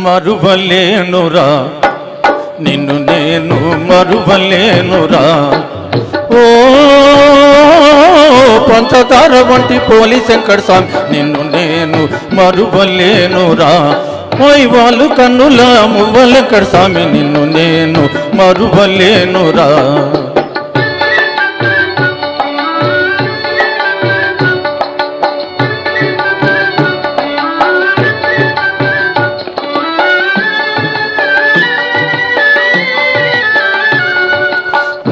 మరువలేనురా నిన్ను నేను మరువలేనురా ఓ పంచదార వంటి పోలి శంకర స్వామి నిన్ను నేను మరువలేనురా ఓయ్ వాళ్ళు కన్నుల మువ్వల వెంకట స్వామి నిన్ను నేను మరువలేనురా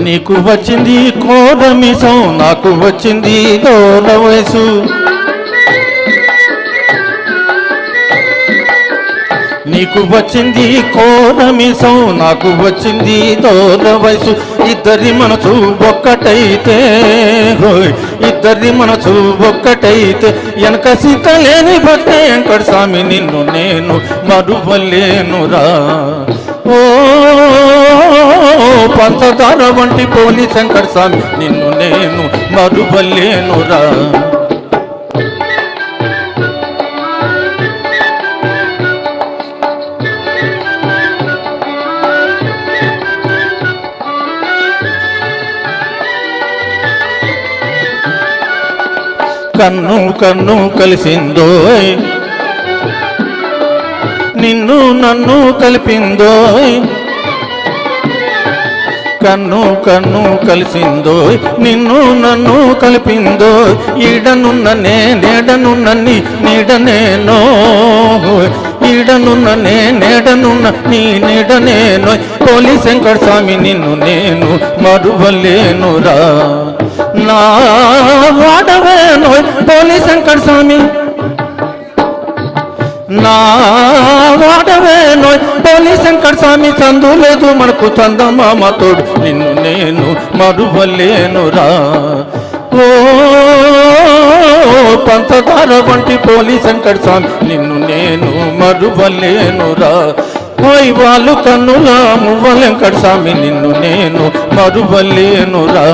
నీకు వచ్చింది కోరమిసం నాకు వచ్చింది దూర వయసు నీకు వచ్చింది కోరమిసం నాకు వచ్చింది దూర వయసు ఇద్దరి మనసు ఒక్కటైతే ఇద్దరి మనసు ఒక్కటైతే వెనక సీతలేని భక్త వెంకట స్వామి నిన్ను నేను మరువలేనురా ఓ పంచదార వంటి పోలి శంకర స్వామి నిన్ను నేను మరువలేనురా కన్ను కన్ను కలిసిందోయ్ నిన్ను నన్ను కలిపిందోయ్ కన్ను కన్ను కలిసిందోయ్ నిన్ను నన్ను కలిపిందో ఈడనున్న నేడనున్న నీడనేనో ఈడనున్న నేడనున్న నీ నీడనేనో పోలి శంకర స్వామి నిన్ను నేను మరువలేనురా నా వాడవేనో పోలి శంకర స్వామి నా వాడవేనో పోలి శంకర స్వామి చందు లేదు మనకు చందమామ తోడు నిన్ను నేను మరువలేనురా ఓ పంచదార వంటి పోలి శంకర స్వామి నిన్ను నేను మరువలేనురా ఓయ్ వాళ్ళు కన్నుల మువ్వల వెంకట స్వామి నిన్ను నేను మరువలేనురా